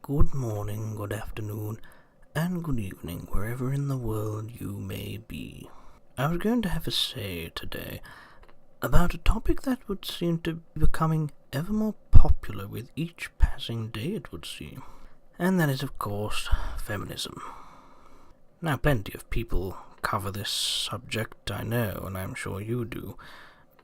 Good morning, good afternoon, and good evening, wherever in the world you may be. I was going to have a say today about a topic that would seem to be becoming ever more popular with each passing day, it would seem. And that is, of course, feminism. Now, plenty of people cover this subject, I know, and I'm sure you do.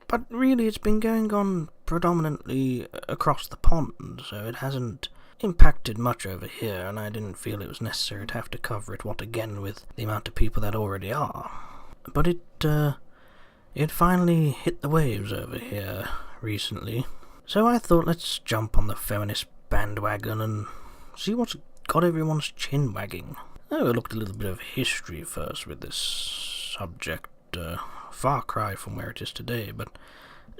But really, it's been going on predominantly across the pond, so it hasn't impacted much over here, and I didn't feel it was necessary to have to cover it, what again, with the amount of people that already are. But it finally hit the waves over here recently, so I thought let's jump on the feminist bandwagon and see what's got everyone's chin wagging. I looked a little bit of history first with this subject, far cry from where it is today, but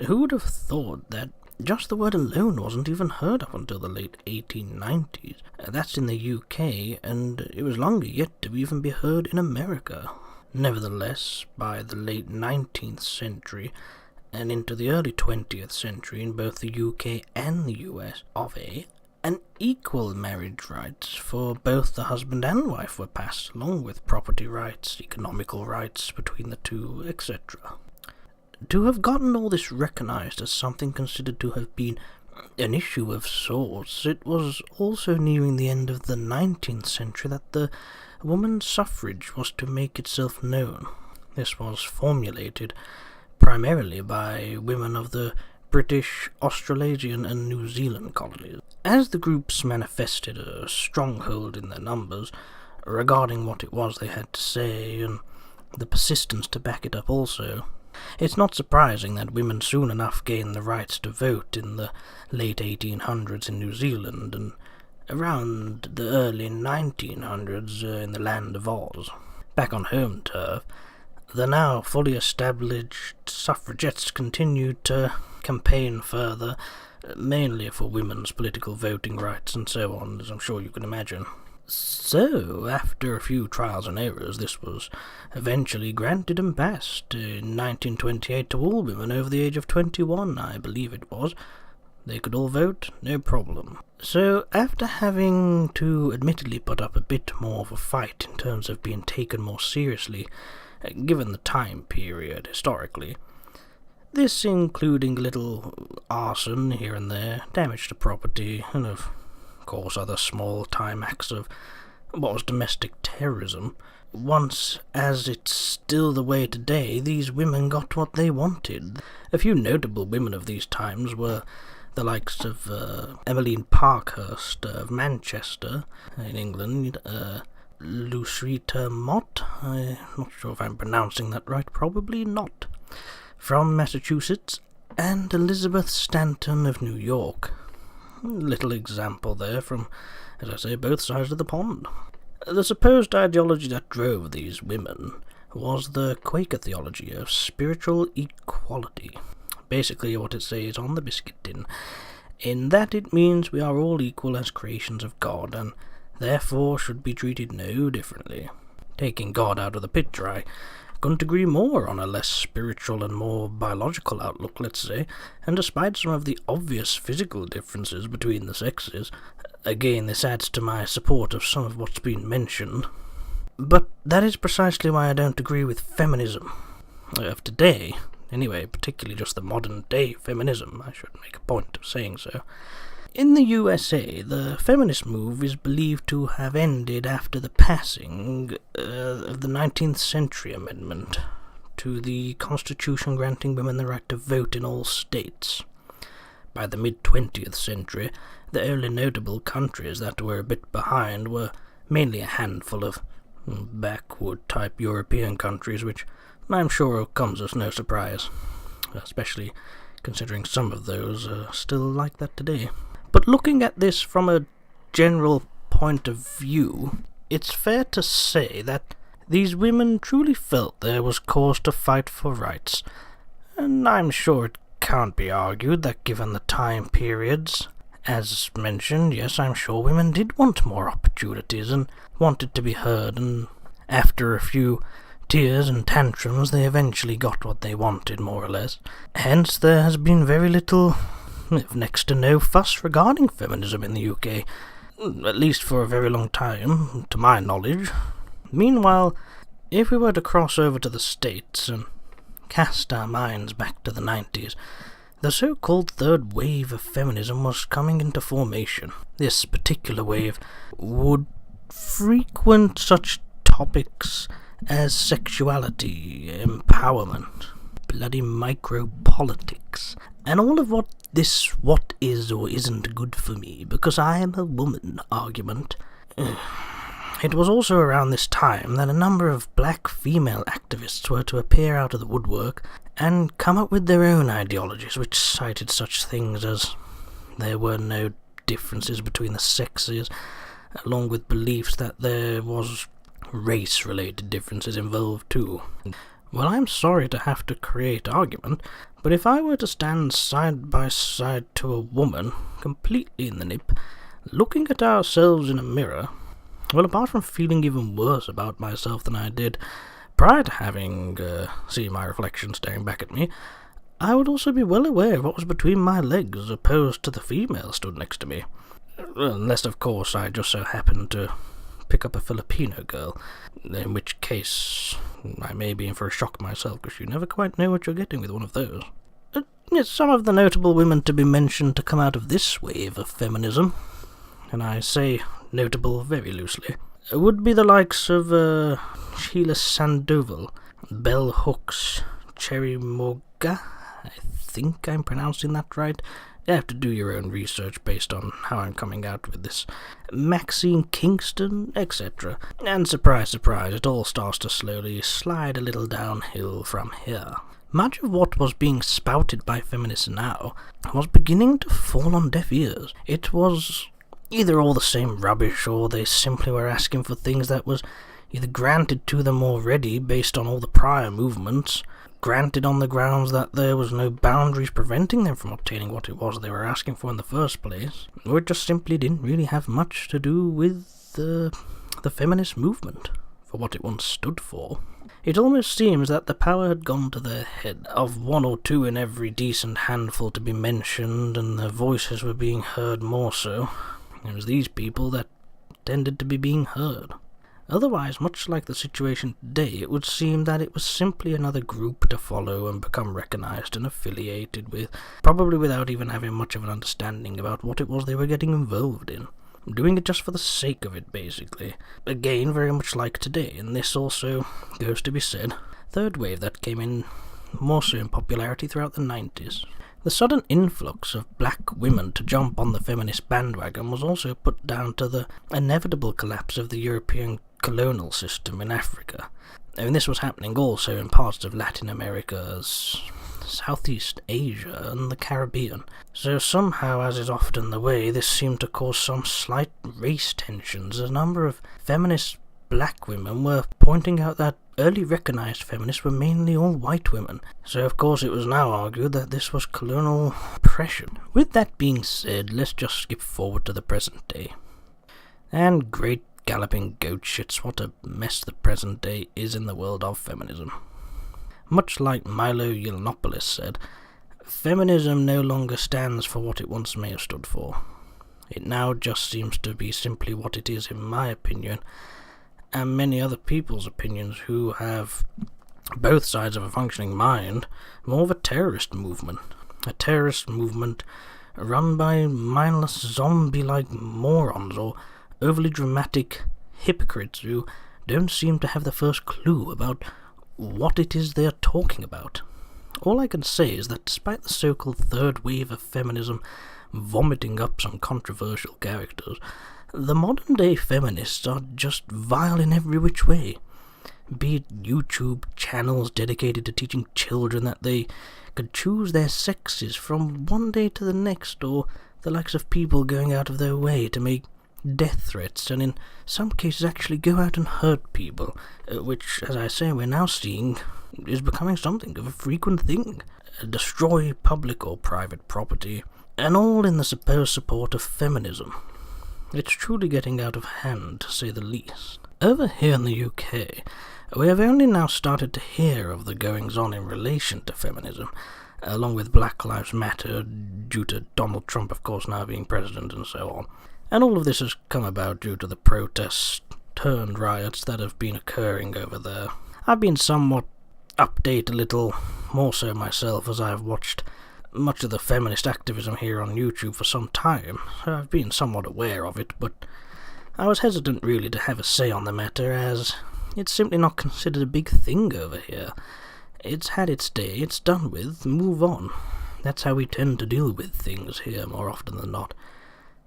who would have thought that just the word alone wasn't even heard of until the late 1890s. That's in the UK, and it was longer yet to even be heard in America. Nevertheless, by the late 19th century, and into the early 20th century in both the UK and the US of A, an equal marriage rights for both the husband and wife were passed, along with property rights, economical rights between the two, etc. To have gotten all this recognised as something considered to have been an issue of sorts, it was also nearing the end of the 19th century that the woman's suffrage was to make itself known. This was formulated primarily by women of the British, Australasian and New Zealand colonies. As the groups manifested a stronghold in their numbers regarding what it was they had to say, and the persistence to back it up also, it's not surprising that women soon enough gained the rights to vote in the late 1800s in New Zealand and around the early 1900s in the land of Oz. Back on home turf, the now fully established suffragettes continued to campaign further, mainly for women's political voting rights and so on, as I'm sure you can imagine. So, after a few trials and errors, this was eventually granted and passed in 1928 to all women over the age of 21, I believe it was. They could all vote, no problem. So, after having to admittedly put up a bit more of a fight in terms of being taken more seriously, given the time period historically, this including little arson here and there, damage to property, and of course other small-time acts of what was domestic terrorism. Once, as it's still the way today, these women got what they wanted. A few notable women of these times were the likes of Emmeline Parkhurst of Manchester in England, Lucreta Mott, I'm not sure if I'm pronouncing that right, probably not, from Massachusetts, and Elizabeth Stanton of New York. Little example there from, as I say, both sides of the pond. The supposed ideology that drove these women was the Quaker theology of spiritual equality. Basically what it says on the biscuit tin, in that it means we are all equal as creations of God, and therefore should be treated no differently. Taking God out of the picture, I couldn't agree more on a less spiritual and more biological outlook, let's say, and despite some of the obvious physical differences between the sexes, again this adds to my support of some of what's been mentioned. But that is precisely why I don't agree with feminism of today, anyway, particularly just the modern day feminism, I should make a point of saying so. In the USA, the feminist move is believed to have ended after the passing of the 19th century amendment to the Constitution granting women the right to vote in all states. By the mid-20th century, the only notable countries that were a bit behind were mainly a handful of backward-type European countries, which I'm sure comes as no surprise, especially considering some of those are still like that today. But looking at this from a general point of view, it's fair to say that these women truly felt there was cause to fight for rights, and I'm sure it can't be argued that given the time periods, as mentioned, yes, I'm sure women did want more opportunities and wanted to be heard, and after a few tears and tantrums they eventually got what they wanted, more or less. Hence there has been very little, if next to no fuss regarding feminism in the UK. at least for a very long time, to my knowledge. Meanwhile, if we were to cross over to the States and cast our minds back to the 90s, the so-called third wave of feminism was coming into formation. This particular wave would frequent such topics as sexuality, empowerment, bloody micropolitics, and all of what is or isn't good for me because I am a woman argument. It was also around this time that a number of black female activists were to appear out of the woodwork and come up with their own ideologies, which cited such things as there were no differences between the sexes, along with beliefs that there was race-related differences involved too. Well, I'm sorry to have to create argument, but if I were to stand side by side to a woman, completely in the nip, looking at ourselves in a mirror, well, apart from feeling even worse about myself than I did prior to having seen my reflection staring back at me, I would also be well aware of what was between my legs as opposed to the female stood next to me. Unless, of course, I just so happened to pick up a Filipino girl, in which case I may be in for a shock myself, because you never quite know what you're getting with one of those. Some of the notable women to be mentioned to come out of this wave of feminism, and I say notable very loosely, would be the likes of Sheila Sandoval, Bell Hooks, Cherry Morga, I think I'm pronouncing that right. You have to do your own research based on how I'm coming out with this. Maxine Kingston, etc. And surprise, surprise, it all starts to slowly slide a little downhill from here. Much of what was being spouted by feminists now was beginning to fall on deaf ears. It was either all the same rubbish, or they simply were asking for things that was either granted to them already based on all the prior movements, granted on the grounds that there was no boundaries preventing them from obtaining what it was they were asking for in the first place, or it just simply didn't really have much to do with the feminist movement for what it once stood for. It almost seems that the power had gone to their head, of one or two in every decent handful to be mentioned, and their voices were being heard more so. It was these people that tended to be being heard. Otherwise, much like the situation today, it would seem that it was simply another group to follow and become recognized and affiliated with, probably without even having much of an understanding about what it was they were getting involved in. Doing it just for the sake of it, basically. Again, very much like today, and this also goes to be said. Third wave that came in more so in popularity throughout the 90s. The sudden influx of black women to jump on the feminist bandwagon was also put down to the inevitable collapse of the European colonial system in Africa. And this was happening also in parts of Latin America, Southeast Asia, and the Caribbean. So somehow, as is often the way, this seemed to cause some slight race tensions. A number of feminist black women were pointing out that early recognized feminists were mainly all white women, so of course it was now argued that this was colonial oppression. With that being said, let's just skip forward to the present day. And great galloping goat shits, what a mess the present day is in the world of feminism. Much like Milo Yiannopoulos said, feminism no longer stands for what it once may have stood for. It now just seems to be simply what it is, in my opinion, and many other people's opinions who have both sides of a functioning mind, more of a terrorist movement. A terrorist movement run by mindless zombie-like morons or overly dramatic hypocrites who don't seem to have the first clue about what it is they're talking about. All I can say is that despite the so-called third wave of feminism vomiting up some controversial characters, the modern-day feminists are just vile in every which way. Be it YouTube channels dedicated to teaching children that they could choose their sexes from one day to the next, or the likes of people going out of their way to make death threats, and in some cases actually go out and hurt people, which, as I say, we're now seeing is becoming something of a frequent thing. Destroy public or private property, and all in the supposed support of feminism. It's truly getting out of hand, to say the least. Over here in the UK, we have only now started to hear of the goings-on in relation to feminism, along with Black Lives Matter, due to Donald Trump, of course, now being president and so on. And all of this has come about due to the protests turned riots that have been occurring over there. I've been somewhat updated a little, more so myself, as I've watched much of the feminist activism here on YouTube for some time, so I've been somewhat aware of it, but I was hesitant really to have a say on the matter, as it's simply not considered a big thing over here. It's had its day, it's done with, move on. That's how we tend to deal with things here more often than not.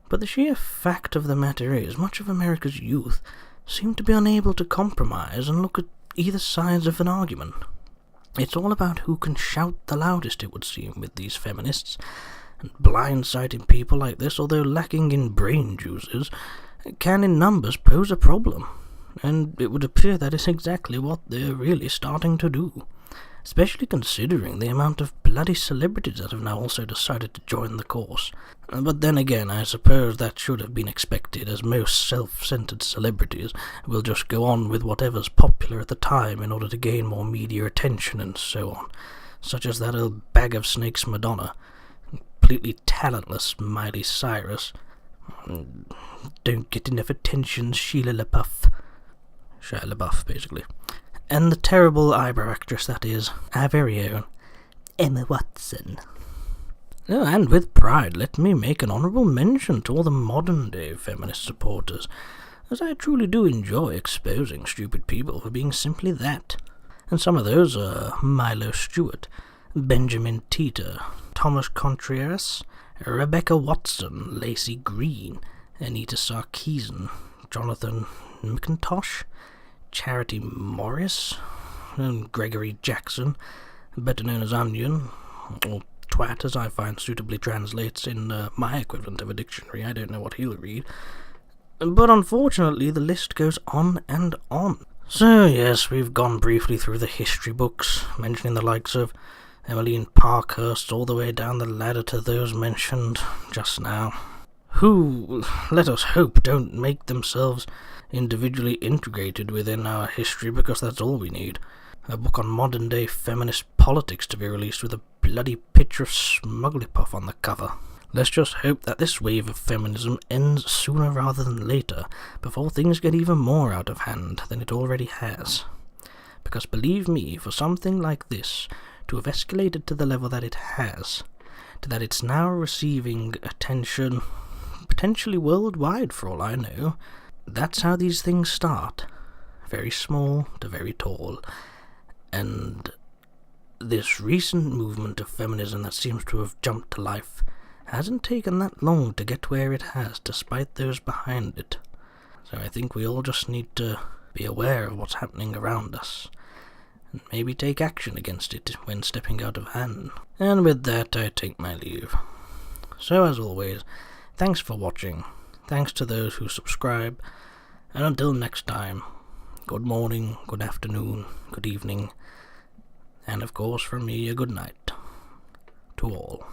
But the sheer fact of the matter is, much of America's youth seem to be unable to compromise and look at either sides of an argument. It's all about who can shout the loudest, it would seem, with these feminists, and blindsiding people like this, although lacking in brain juices, can in numbers pose a problem, and it would appear that is exactly what they're really starting to do, especially considering the amount of bloody celebrities that have now also decided to join the cause. But then again, I suppose that should have been expected, as most self-centered celebrities will just go on with whatever's popular at the time in order to gain more media attention and so on, such as that old bag of snakes Madonna, completely talentless Miley Cyrus, don't get enough attention Shia LaBeouf, basically, and the terrible eyebrow actress that is our very own Emma Watson. Oh, and with pride, let me make an honourable mention to all the modern-day feminist supporters, as I truly do enjoy exposing stupid people for being simply that. And some of those are Milo Stewart, Benjamin Teeter, Thomas Contreras, Rebecca Watson, Lacey Green, Anita Sarkeesian, Jonathan McIntosh, Charity Morris, and Gregory Jackson, better known as Onion, or Twat, as I find suitably translates in my equivalent of a dictionary. I don't know what he'll read. But unfortunately, the list goes on and on. So yes, we've gone briefly through the history books, mentioning the likes of Emmeline Parkhurst all the way down the ladder to those mentioned just now, who, let us hope, don't make themselves individually integrated within our history, because that's all we need. A book on modern-day feminist politics to be released with a bloody picture of Smugglypuff on the cover. Let's just hope that this wave of feminism ends sooner rather than later, before things get even more out of hand than it already has. Because believe me, for something like this to have escalated to the level that it has, to that it's now receiving attention, potentially worldwide for all I know, that's how these things start. Very small to very tall. And this recent movement of feminism that seems to have jumped to life hasn't taken that long to get where it has, despite those behind it. So I think we all just need to be aware of what's happening around us, and maybe take action against it when stepping out of hand. And with that, I take my leave. So as always, thanks for watching, thanks to those who subscribe, and until next time, good morning, good afternoon, good evening, and of course from me a good night to all.